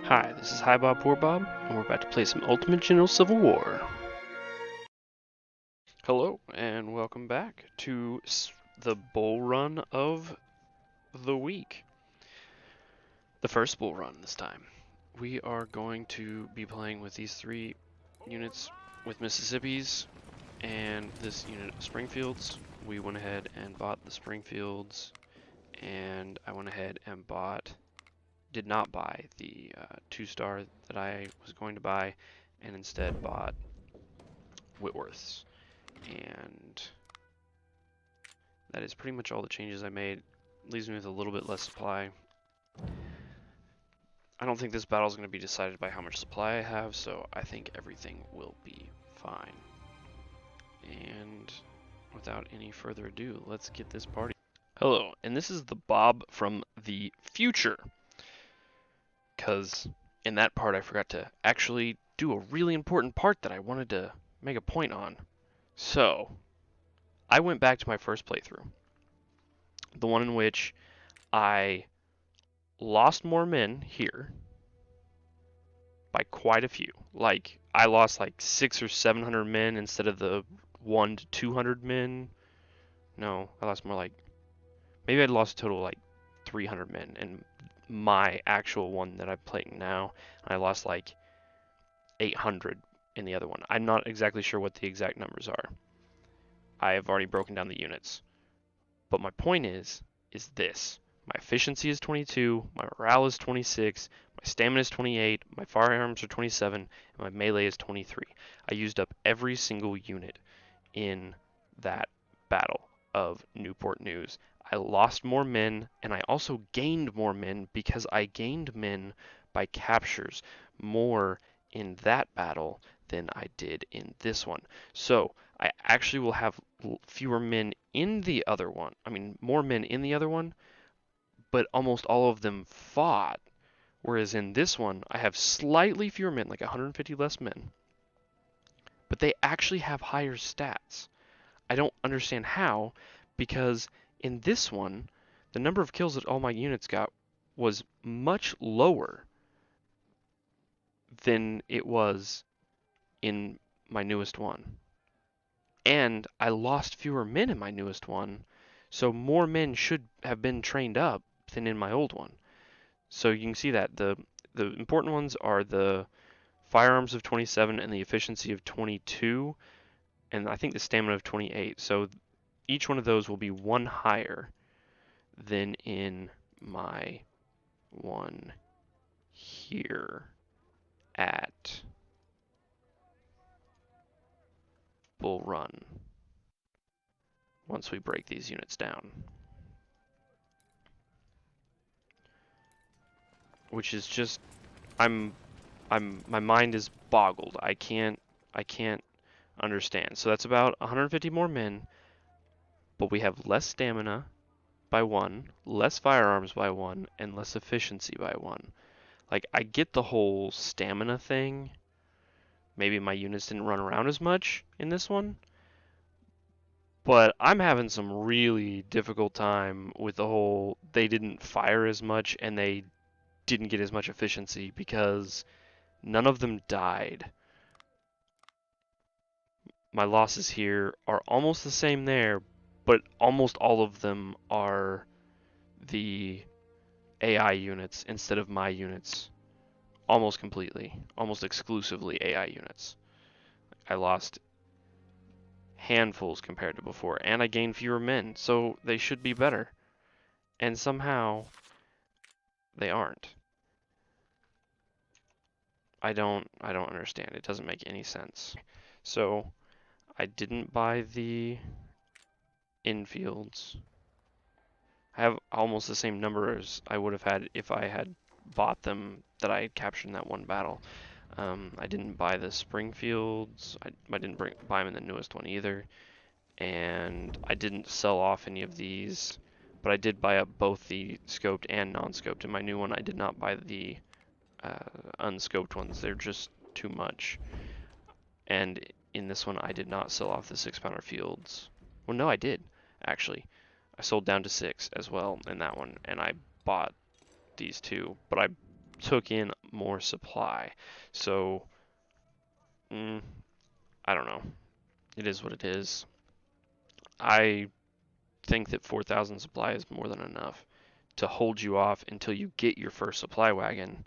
Hi, this is Hi Bob Poor Bob, and we're about to play some Ultimate General Civil War. Hello, and welcome back to the bull run of the week. The first bull run this time. We are going to be playing with these three units with Mississippi's and this unit of Springfields. We went ahead and bought the Springfields, and I went ahead and did not buy the 2-star that I was going to buy, and instead bought Whitworth's. And that is pretty much all the changes I made. Leaves me with a little bit less supply. I don't think this battle is going to be decided by how much supply I have, so I think everything will be fine. And without any further ado, let's get this party. Hello, and this is the Bob from the future. Because in that part I forgot to actually do a really important part that I wanted to make a point on. So, I went back to my first playthrough. The one in which I lost more men here by quite a few. Like, I lost like 600 or 700 men instead of the 1 to 200 men. No, I lost more like, maybe I lost a total of like 300 men in my actual one that I'm playing now. I lost like 800 in the other one. I'm not exactly sure what the exact numbers are. I have already broken down the units. But my point is this. My efficiency is 22, my morale is 26, my stamina is 28, my firearms are 27, and my melee is 23. I used up every single unit in that battle of Newport News. I lost more men, and I also gained more men because I gained men by captures more in that battle than I did in this one. So I actually will have fewer men in the other one. I mean, more men in the other one, but almost all of them fought. Whereas in this one, I have slightly fewer men, like 150 less men, but they actually have higher stats. I don't understand how, because in this one, the number of kills that all my units got was much lower than it was in my newest one. And I lost fewer men in my newest one, so more men should have been trained up than in my old one. So you can see that the important ones are the firearms of 27 and the efficiency of 22, and I think the stamina of 28. So each one of those will be one higher than in my one here at Bull Run once we break these units down. Which is just, my mind is boggled. I can't understand. So that's about 150 more men, but we have less stamina by 1, less firearms by 1, and less efficiency by 1. Like, I get the whole stamina thing. Maybe my units didn't run around as much in this one, but I'm having some really difficult time with the whole they didn't fire as much and they didn't get as much efficiency because none of them died. My losses here are almost the same there, but almost all of them are the AI units instead of my units. Almost completely, almost exclusively AI units. I lost handfuls compared to before, and I gained fewer men, so they should be better. And somehow, they aren't. I don't understand. It doesn't make any sense. So, I didn't buy the infields. I have almost the same number as I would have had if I had bought them that I had captured in that one battle. I didn't buy the Springfields. I didn't buy them in the newest one either. And I didn't sell off any of these, but I did buy up both the scoped and non-scoped. In my new one, I did not buy the unscoped ones. They're just too much. And in this one, I did not sell off the 6-pounder fields. Well, no, I did, actually. I sold down to 6 as well in that one, and I bought these two, but I took in more supply. So, I don't know. It is what it is. I think that 4,000 supply is more than enough to hold you off until you get your first supply wagon.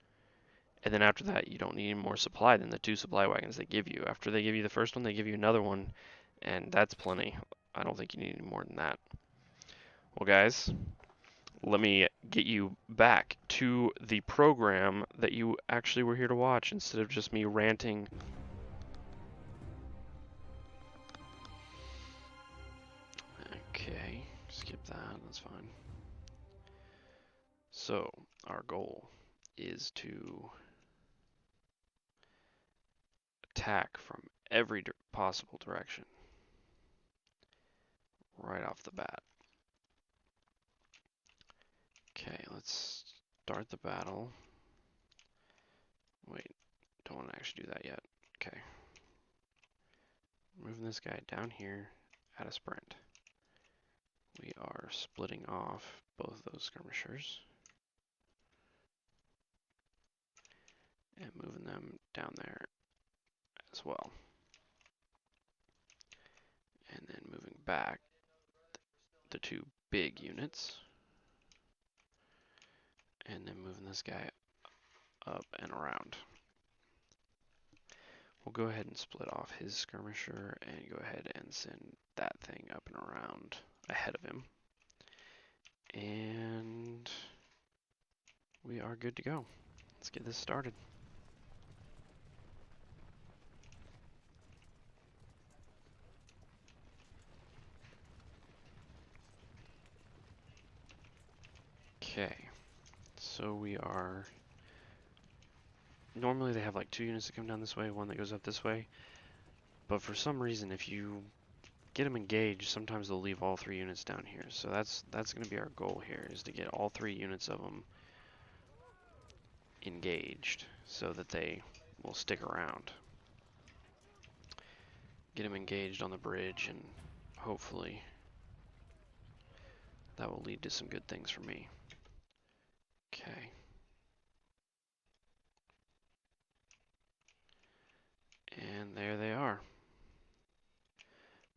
And then after that, you don't need any more supply than the 2 supply wagons they give you. After they give you the first one, they give you another one, and that's plenty. I don't think you need any more than that. Well, guys, let me get you back to the program that you actually were here to watch instead of just me ranting. Okay, skip that, that's fine. So, our goal is to attack from every possible direction right off the bat. Okay, let's start the battle. Wait, don't want to actually do that yet. Okay. Moving this guy down here at a sprint. We are splitting off both those skirmishers and moving them down there as well. And then moving back the 2 big units. And then moving this guy up and around. We'll go ahead and split off his skirmisher and go ahead and send that thing up and around ahead of him. And we are good to go. Let's get this started. Okay, so we are, normally they have like 2 units that come down this way, 1 that goes up this way, but for some reason if you get them engaged, sometimes they'll leave all 3 units down here. So that's going to be our goal here, is to get all 3 units of them engaged so that they will stick around. Get them engaged on the bridge, and hopefully that will lead to some good things for me. Okay. And there they are.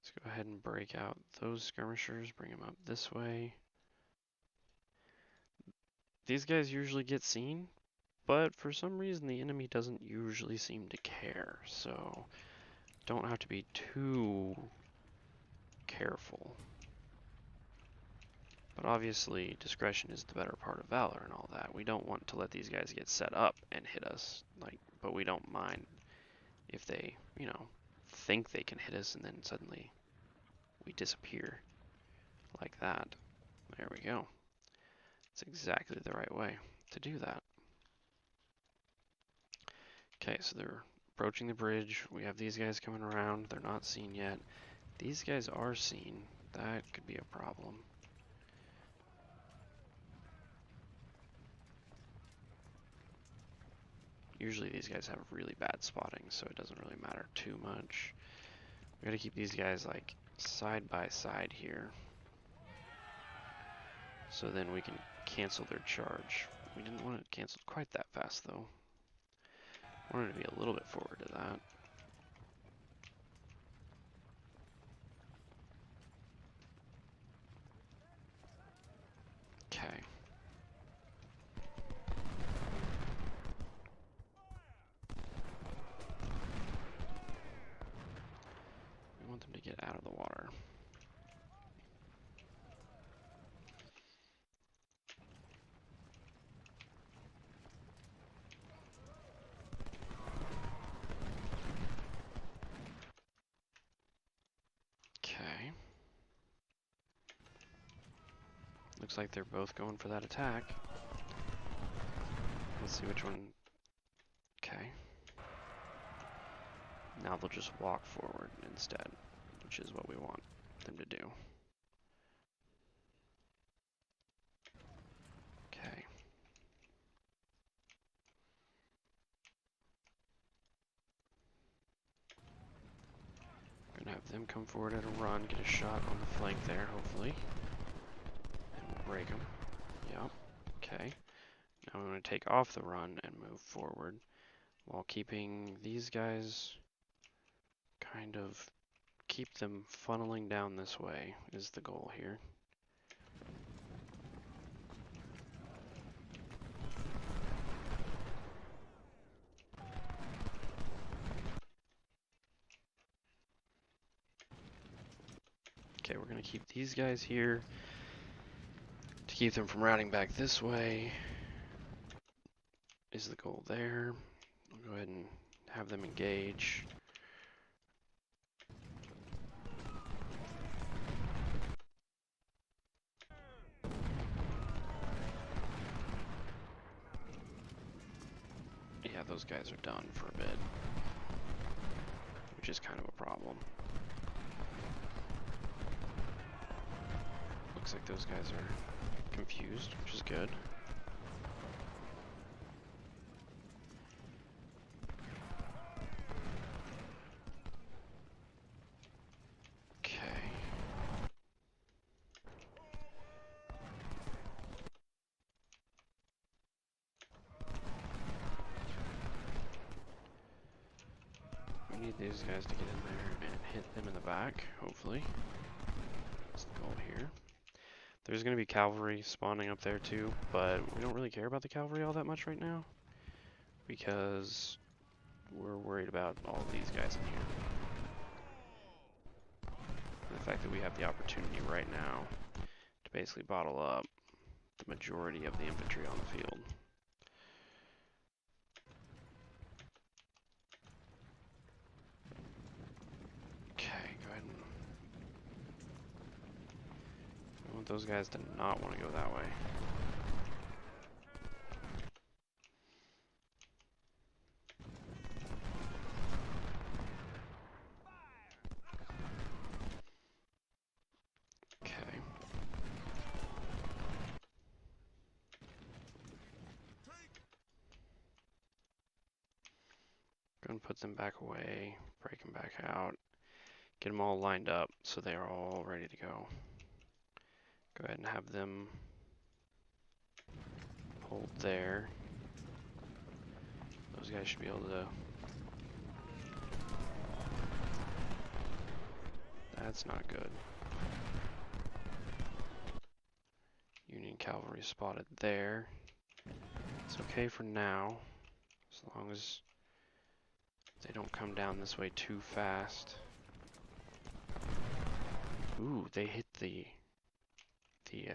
Let's go ahead and break out those skirmishers, bring them up this way. These guys usually get seen, but for some reason the enemy doesn't usually seem to care, so don't have to be too careful. But obviously discretion is the better part of valor and all that. We don't want to let these guys get set up and hit us, but we don't mind if they, think they can hit us and then suddenly we disappear like that. There we go. It's exactly the right way to do that. Okay, so they're approaching the bridge. We have these guys coming around. They're not seen yet. These guys are seen. That could be a problem. Usually these guys have really bad spotting, so it doesn't really matter too much. We gotta keep these guys like side by side here, so then we can cancel their charge. We didn't want it canceled quite that fast though. Wanted to be a little bit forward to that. Okay. We want them to get out of the water. Okay. Looks like they're both going for that attack. Let's see which one. Okay. Now they'll just walk forward instead, which is what we want them to do. Okay. Gonna have them come forward at a run, get a shot on the flank there, hopefully. And we'll break them. Yep. Okay. Now I'm going to take off the run and move forward while keeping these guys kind of keep them funneling down this way is the goal here. Okay, we're going to keep these guys here to keep them from routing back this way is the goal there. We'll go ahead and have them engage. Yeah, those guys are done for a bit, which is kind of a problem. Looks like those guys are confused, which is good. Okay. We need these guys to get in there and hit them in the back, hopefully. That's the goal here. There's going to be cavalry spawning up there too, but we don't really care about the cavalry all that much right now because we're worried about all of these guys in here. And the fact that we have the opportunity right now to basically bottle up the majority of the infantry on the field. Okay, go ahead and... I want those guys to not want to go that way. Okay. Go and put them back away, break them back out, get them all lined up so they are all ready to go. Go ahead and have them hold there. Those guys should be able to... That's not good. Union cavalry spotted there. It's okay for now, as long as they don't come down this way too fast. Ooh, they hit the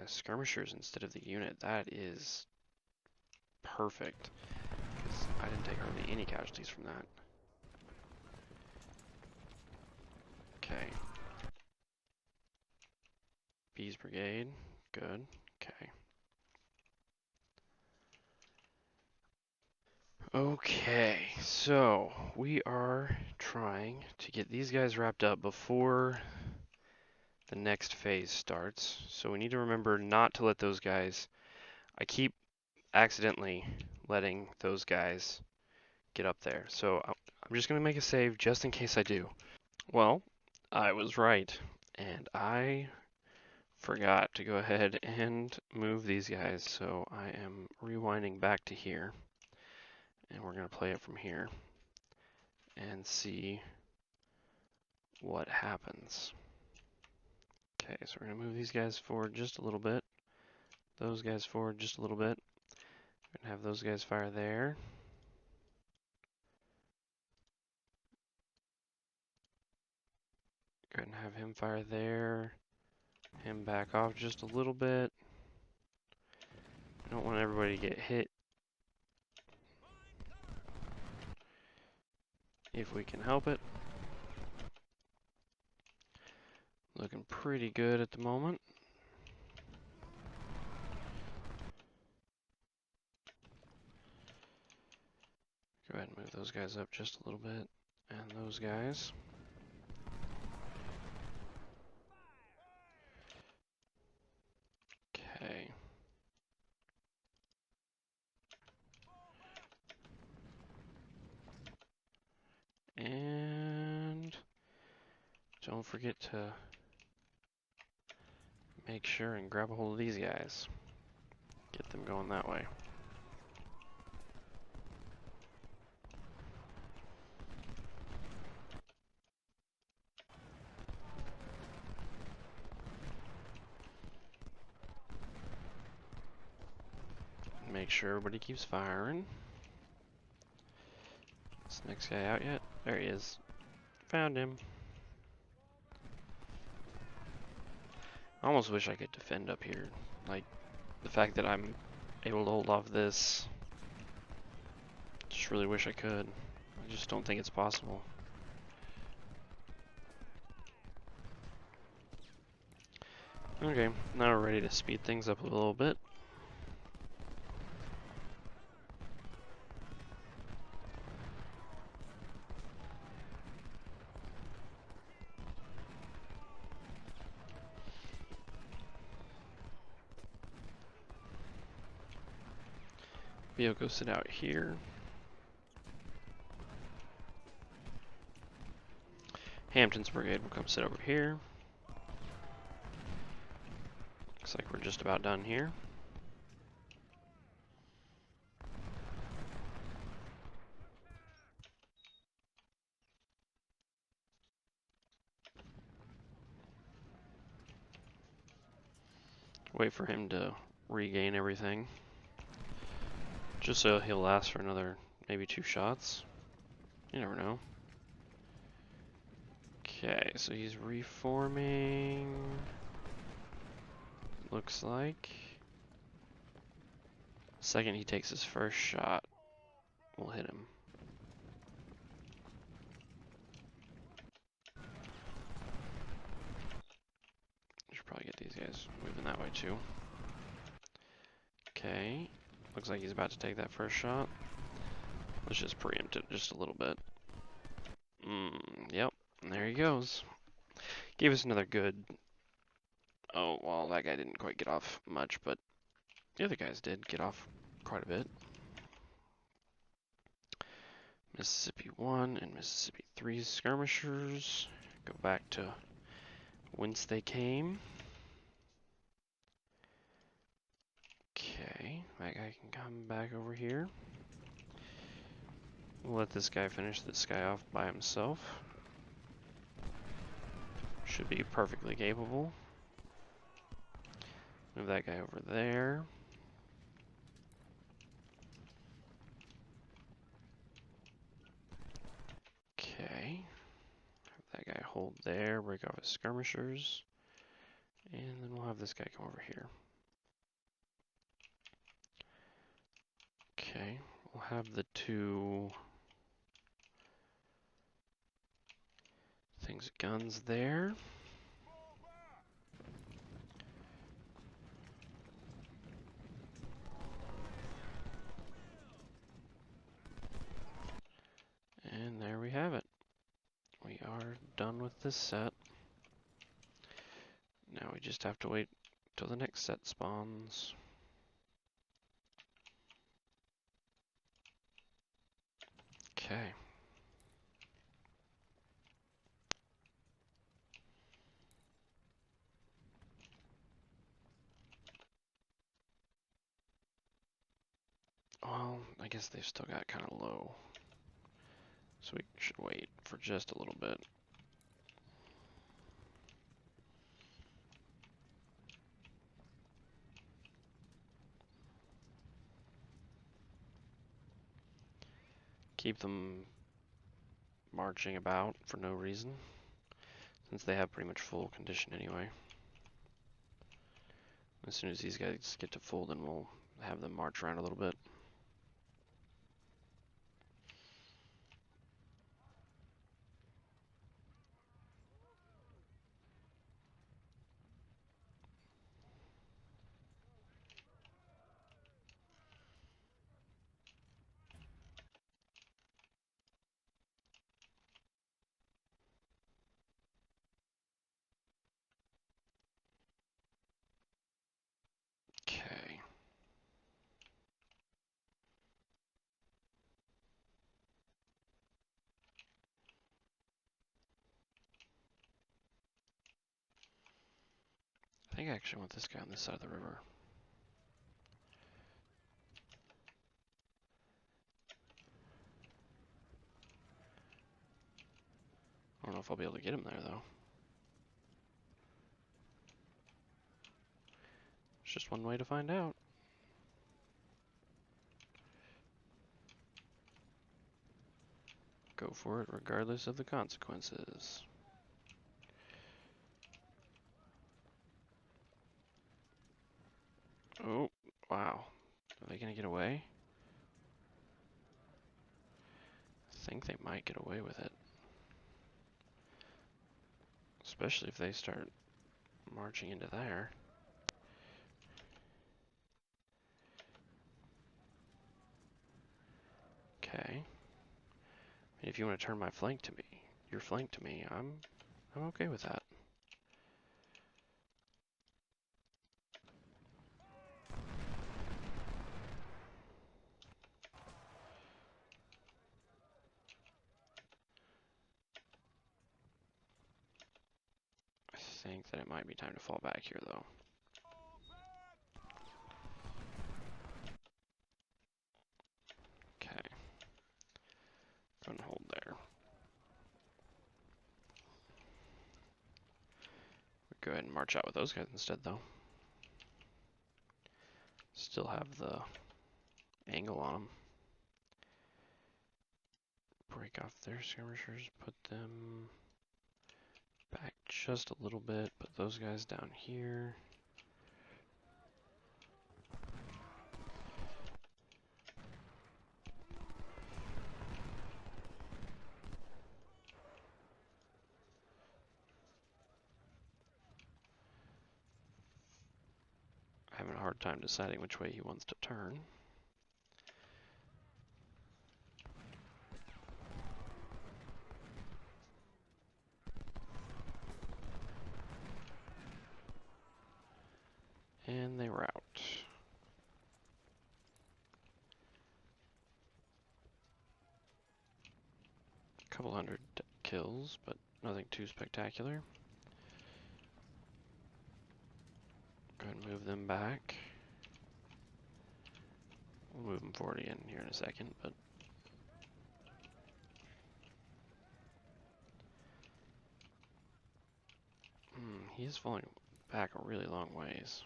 skirmishers instead of the unit. That is perfect, because I didn't take hardly any casualties from that. Okay. B's brigade, good. Okay. Okay, so we are trying to get these guys wrapped up before the next phase starts. So we need to remember not to let those guys... I keep accidentally letting those guys get up there. So I'm just going to make a save just in case I do. Well, I was right, and I forgot to go ahead and move these guys. So I am rewinding back to here, and we're going to play it from here and see what happens. Okay, so we're going to move these guys forward just a little bit. Those guys forward just a little bit. We're going to have those guys fire there. Go ahead and have him fire there. Him back off just a little bit. I don't want everybody to get hit if we can help it. Looking pretty good at the moment. Go ahead and move those guys up just a little bit, and those guys. Okay. And don't forget to make sure and grab a hold of these guys. Get them going that way. make sure everybody keeps firing. Is the next guy out yet? There he is. Found him. I almost wish I could defend up here. Like, the fact that I'm able to hold off this. Just really wish I could. I just don't think it's possible. Okay, now we're ready to speed things up a little bit. We'll go sit out here. Hampton's brigade will come sit over here. Looks like we're just about done here. Wait for him to regain everything. Just so he'll last for another maybe 2 shots. You never know. Okay, so he's reforming. Looks like. Second he takes his first shot, we'll hit him. Should probably get these guys moving that way too. Okay, looks like he's about to take that first shot. Let's just preempt it just a little bit. Yep, and there he goes. Gave us another good... Oh, well, that guy didn't quite get off much, but the other guys did get off quite a bit. Mississippi 1 and Mississippi 3 skirmishers go back to whence they came. Okay, that guy can come back over here. We'll let this guy finish this guy off by himself. Should be perfectly capable. Move that guy over there. Okay. Have that guy hold there, break off his skirmishers. And then we'll have this guy come over here. Okay, we'll have the 2 things guns there. And there we have it. We are done with this set. Now we just have to wait till the next set spawns. Okay. Well, I guess they've still got kind of low. So we should wait for just a little bit. Keep them marching about for no reason, since they have pretty much full condition anyway. As soon as these guys get to full, then we'll have them march around a little bit. Okay. I think I actually want this guy on this side of the river. I don't know if I'll be able to get him there, though. It's just one way to find out. Go for it regardless of the consequences. Oh, wow. Are they gonna get away? I think they might get away with it. Especially if they start marching into there. Okay. I mean, if you want to turn my flank to me, your flank to me, I'm okay with that. I think that it might be time to fall back here, though. Okay. Go and hold there. We'll go ahead and march out with those guys instead, though. Still have the angle on them. Break off their skirmishers, put them back just a little bit, put those guys down here. Having a hard time deciding which way he wants to turn. And they were out. A couple hundred kills, but nothing too spectacular. Go ahead and move them back. We'll move them forward again here in a second, but he is falling back a really long ways.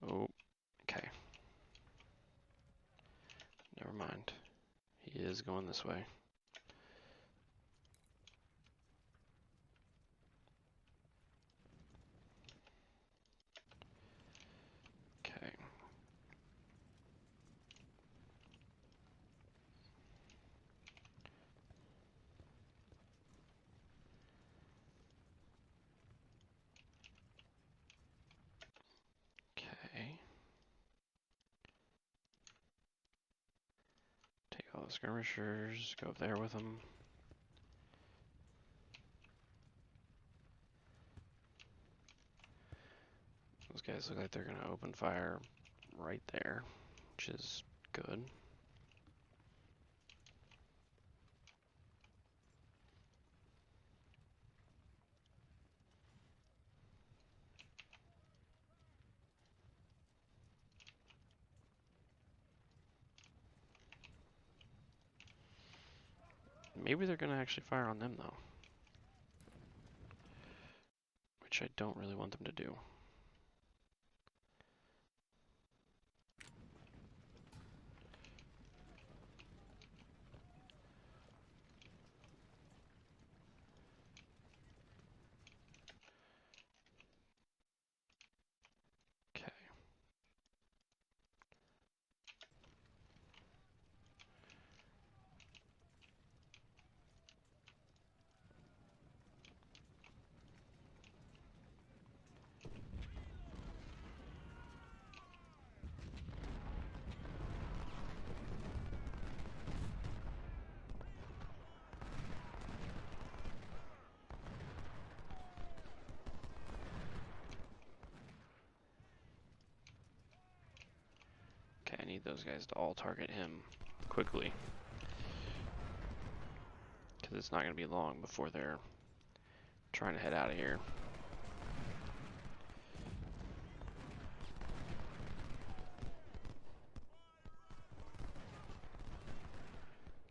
Oh, okay. Never mind. He is going this way. Okay. Okay. Take all the skirmishers, go up there with them. Those guys look like they're going to open fire right there, which is good. Maybe they're going to actually fire on them, though. Which I don't really want them to do. Okay. Okay, I need those guys to all target him quickly. Because it's not going to be long before they're trying to head out of here.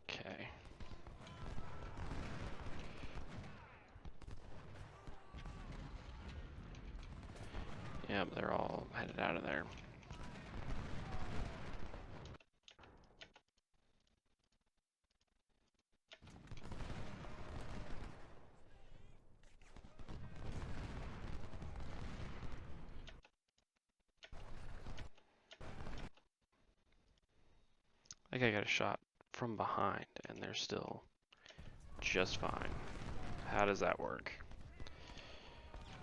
Okay. Yep, they're all headed out of there. I think I got a shot from behind, and they're still just fine. How does that work?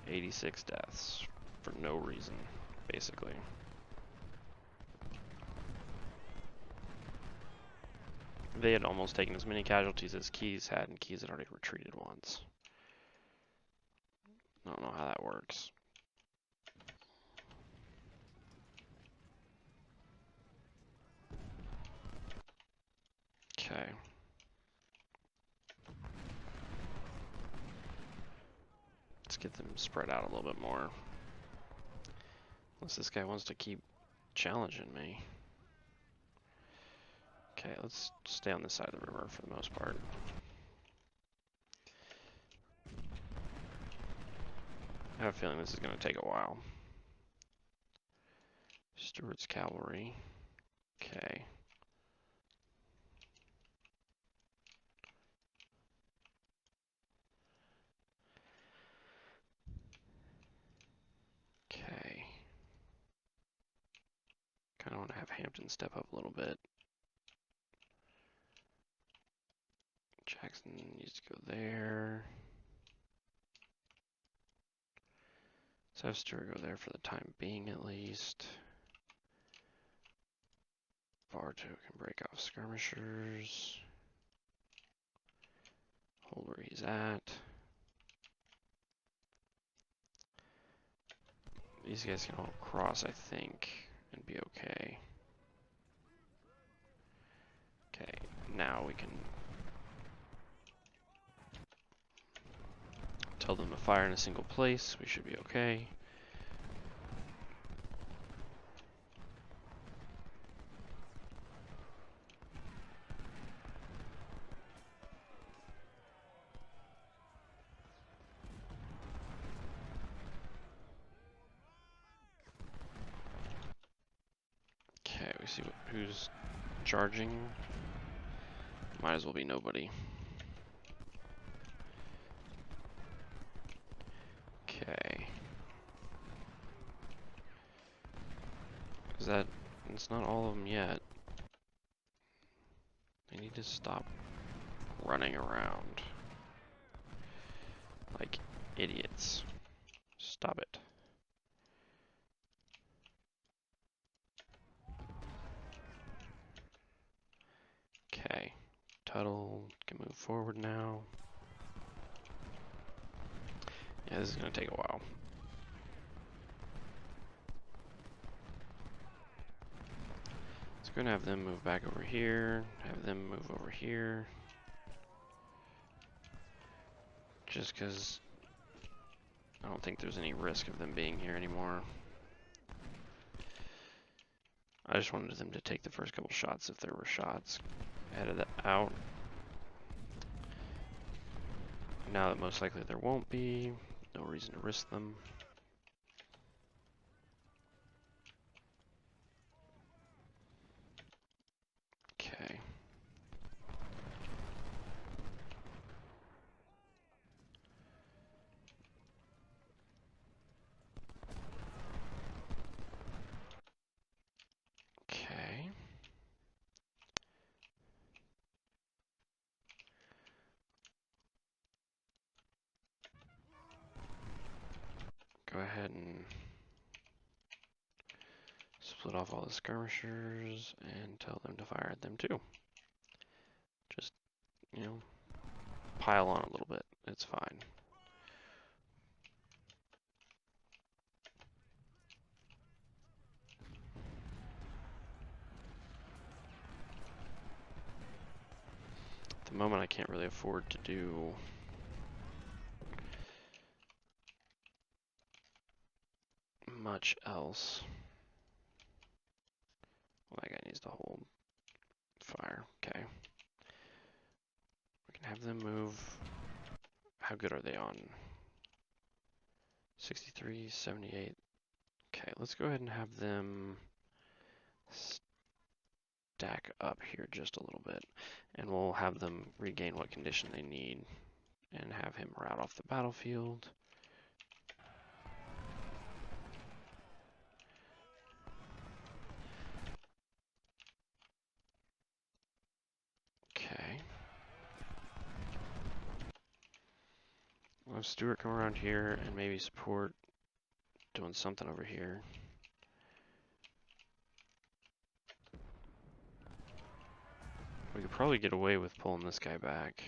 86 deaths for no reason, basically. They had almost taken as many casualties as Keys had, and Keys had already retreated once. I don't know how that works. Okay. Let's get them spread out a little bit more. Unless this guy wants to keep challenging me. Okay, let's stay on this side of the river for the most part. I have a feeling this is going to take a while. Stewart's cavalry. Okay. Okay. Kind of want to have Hampton step up a little bit. Jackson needs to go there. Let's have Stewart go there for the time being at least. Bartow can break off skirmishers. Hold where he's at. These guys can all cross, I think, and be okay. Okay, now we can tell them to fire in a single place. We should be okay. Okay, we see who's charging. Might as well be nobody. Okay. Is that... It's not all of them yet. They need to stop running around like idiots. Stop it. Okay. Tuttle can move forward now. Yeah, this is going to take a while. It's going to have them move back over here, have them move over here. Just because I don't think there's any risk of them being here anymore. I just wanted them to take the first couple shots if there were shots. Headed out. Now that most likely there won't be, no reason to risk them. Okay. Okay. Go ahead and split off all the skirmishers and tell them to fire at them too. Just, you know, pile on a little bit. It's fine. At the moment, I can't really afford to do much else. Well, that guy needs to hold fire. Okay. We can have them move. How good are they on? 63, 78. Okay, let's go ahead and have them stack up here just a little bit, and we'll have them regain what condition they need and have him route off the battlefield. Okay. We'll have Stuart come around here and maybe support doing something over here. We could probably get away with pulling this guy back,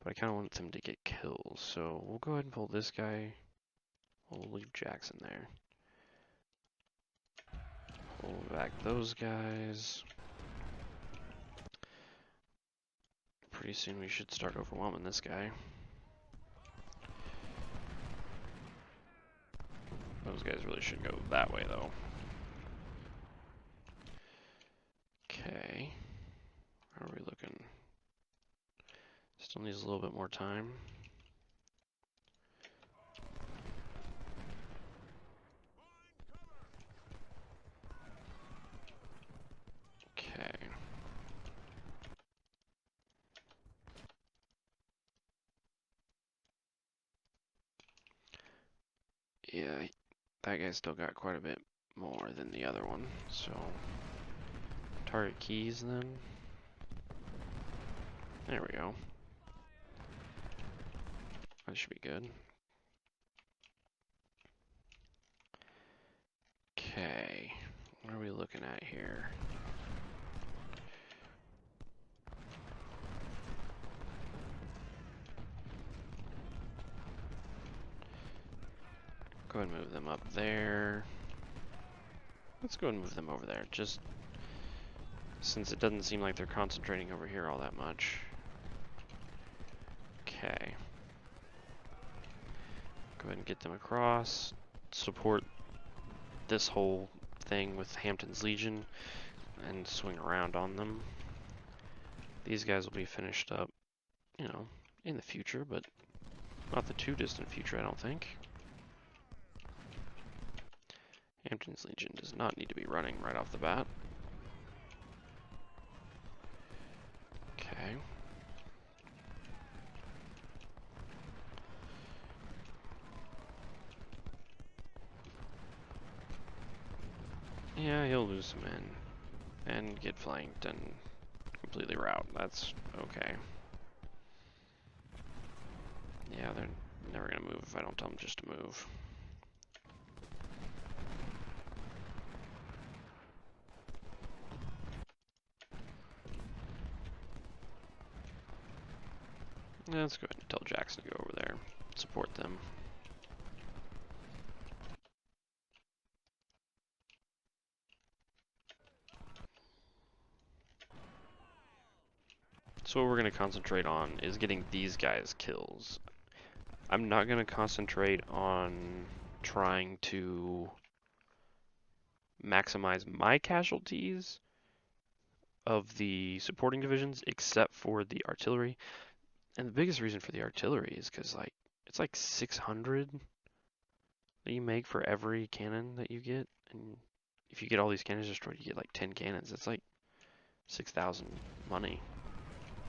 but I kind of want them to get kills, so we'll go ahead and pull this guy. We'll leave Jackson there. Pull back those guys. Pretty soon we should start overwhelming this guy. Those guys really should go that way, though. Okay. How are we looking? Still needs a little bit more time. Okay. Yeah, that guy's still got quite a bit more than the other one, so target keys then. There we go. That should be good. Okay, what are we looking at here? Go ahead and move them up there. Let's go ahead and move them over there, just since it doesn't seem like they're concentrating over here all that much. Okay. Go ahead and get them across. Support this whole thing with Hampton's Legion and swing around on them. These guys will be finished up, you know, in the future, but not the too distant future, I don't think. Hampton's Legion does not need to be running right off the bat. Okay. Yeah, he'll lose some men and get flanked and completely rout. That's okay. Yeah, they're never gonna move if I don't tell them just to move. Yeah, let's go ahead and tell Jackson to go over there, support them. So what we're going to concentrate on is getting these guys kills. I'm not going to concentrate on trying to maximize my casualties of the supporting divisions, except for the artillery. And the biggest reason for the artillery is because it's like 600 that you make for every cannon that you get, and if you get all these cannons destroyed, you get like 10 cannons. It's like 6,000 money.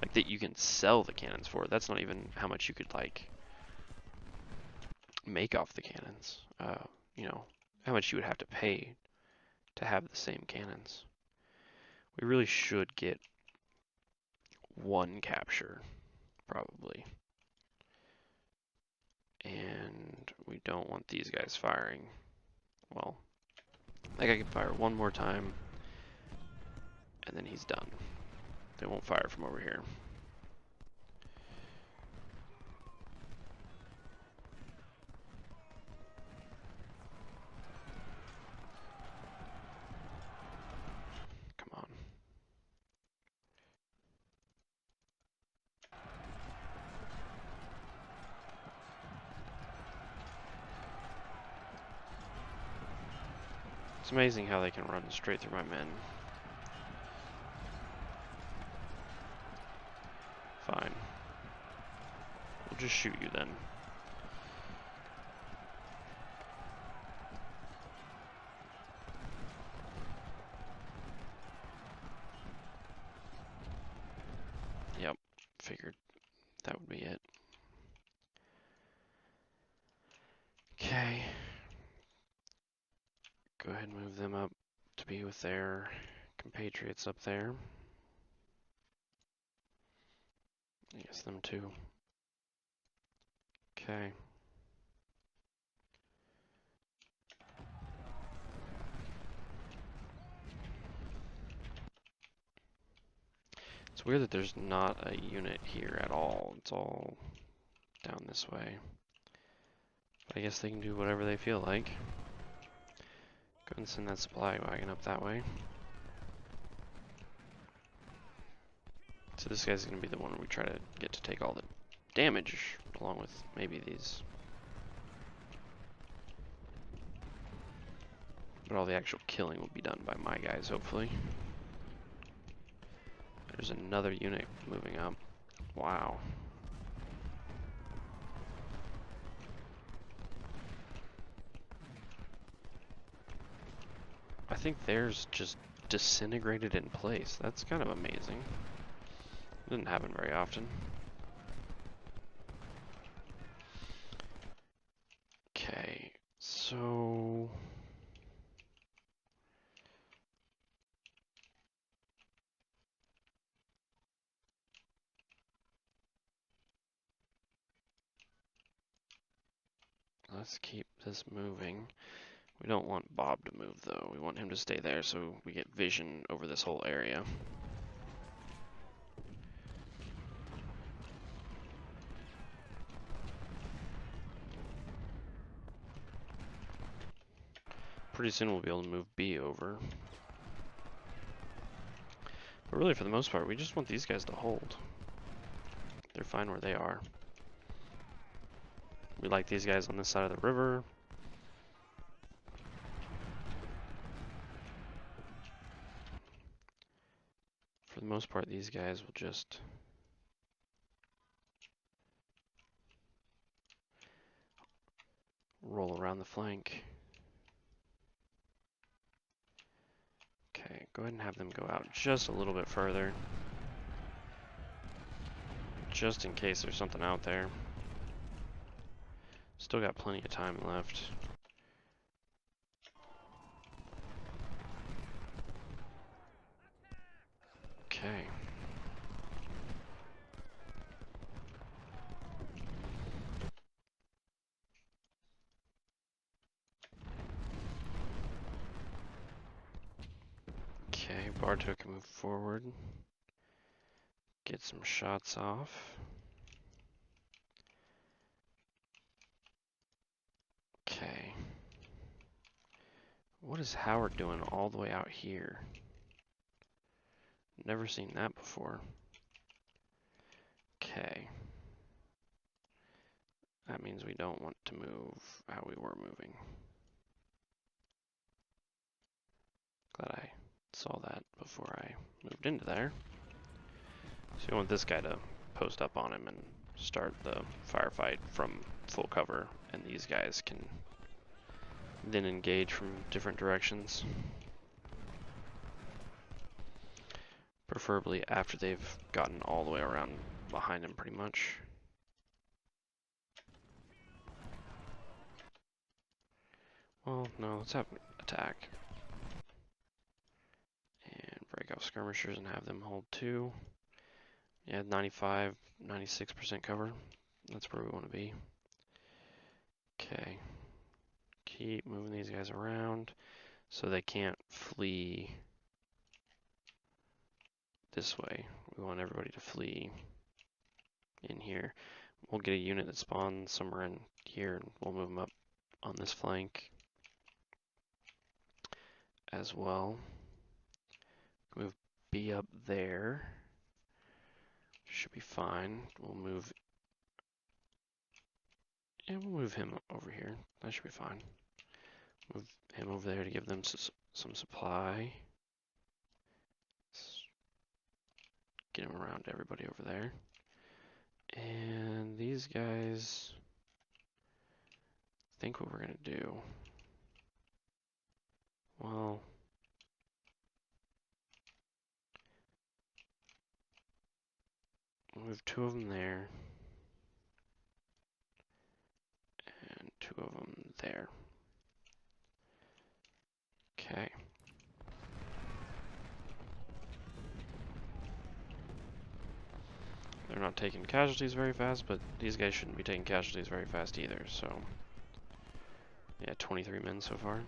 Like that you can sell the cannons for. That's not even how much you could like make off the cannons. You know, how much you would have to pay to have the same cannons. We really should get one capture, probably. And we don't want these guys firing. Well, that guy can fire one more time, and then he's done. They won't fire from over here. Come on. It's amazing how they can run straight through my men. Fine. We'll just shoot you then. figured that would be it. Okay. Go ahead and move them up to be with their compatriots up there. I guess them too. Okay. It's weird that there's not a unit here at all. It's all down this way. But I guess they can do whatever they feel like. Go ahead and send that supply wagon up that way. So this guy's going to be the one we try to get to take all the damage, along with maybe these. But all the actual killing will be done by my guys, hopefully. There's another unit moving up. Wow. I think theirs just disintegrated in place. That's kind of amazing. It doesn't happen very often. Okay, so... let's keep this moving. We don't want Bob to move, though. We want him to stay there so we get vision over this whole area. Pretty soon we'll be able to move B over. But really, for the most part, we just want these guys to hold. They're fine where they are. We like these guys on this side of the river. For the most part, these guys will just roll around the flank. Okay, go ahead and have them go out just a little bit further. Just in case there's something out there. Still got plenty of time left. Okay. Okay, Bartok can move forward. Get some shots off. Okay. What is Howard doing all the way out here? Never seen that before. Okay. That means we don't want to move how we were moving. Glad I saw that before I moved into there. So you want this guy to post up on him and start the firefight from full cover, and these guys can then engage from different directions. Preferably after they've gotten all the way around behind him pretty much. Well, no, let's have an attack. And break off skirmishers and have them hold too. Yeah, 95, 96% cover. That's where we want to be. Okay. Keep moving these guys around so they can't flee this way. We want everybody to flee in here. We'll get a unit that spawns somewhere in here and we'll move them up on this flank as well. Move B up there. Should be fine. We'll move him over here. That should be fine. Move him over there to give them some supply. Let's get him around everybody over there. And these guys, I think what we're gonna do, well, Move 2 of them there. And 2 of them there. Okay. They're not taking casualties very fast, but these guys shouldn't be taking casualties very fast either, so... Yeah, 23 men so far.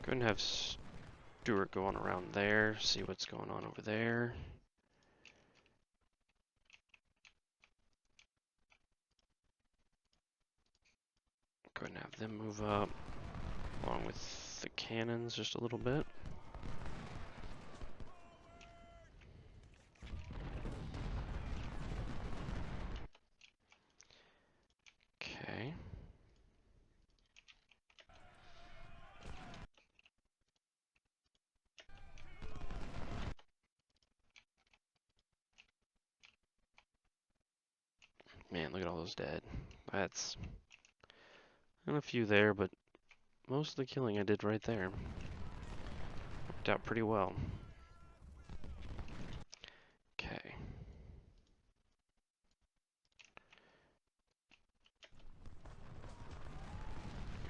Go ahead and have Stuart go on around there, see what's going on over there. Go ahead and have them move up, along with the cannons just a little bit. Okay. Man, look at all those dead. That's... And a few there, but most of the killing I did right there. Worked out pretty well. Okay.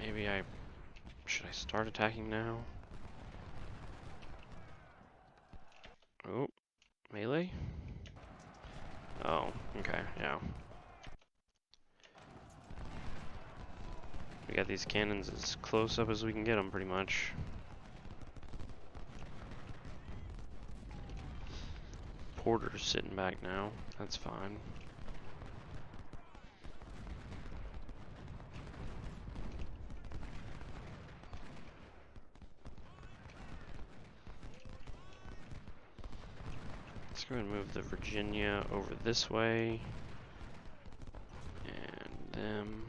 Maybe should I start attacking now? Oh, melee? Oh, okay, yeah. We got these cannons as close up as we can get them, pretty much. Porter's sitting back now. That's fine. Let's go ahead and move the Virginia over this way. And them.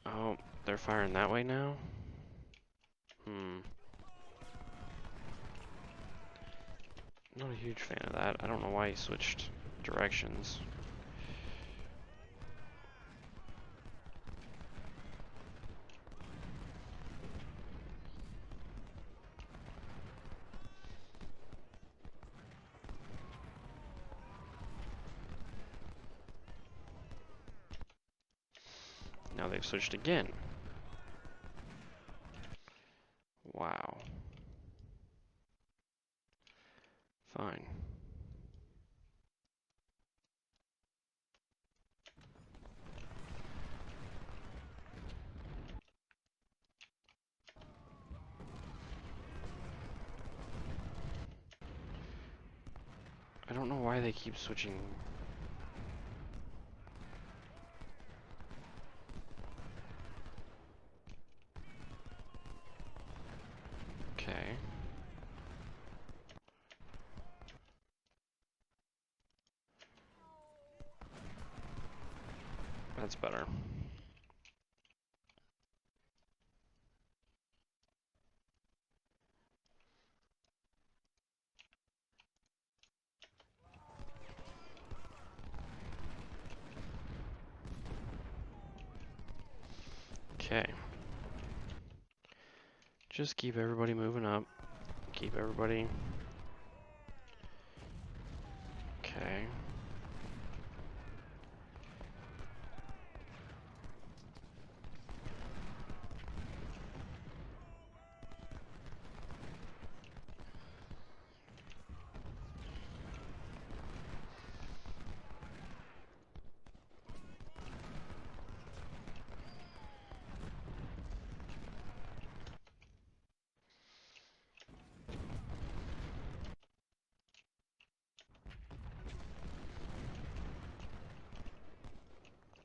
Oh, they're firing that way now? Not a huge fan of that. I don't know why he switched directions. Now they've switched again. Wow. Fine. I don't know why they keep switching. Okay. That's better. Okay. Just keep everybody moving up. Keep everybody... Okay.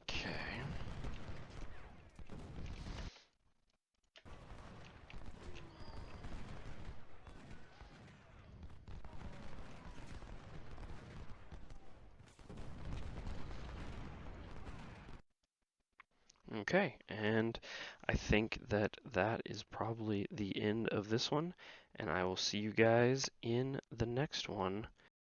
Okay. Okay, and I think that that is probably the end of this one, and I will see you guys in the next one.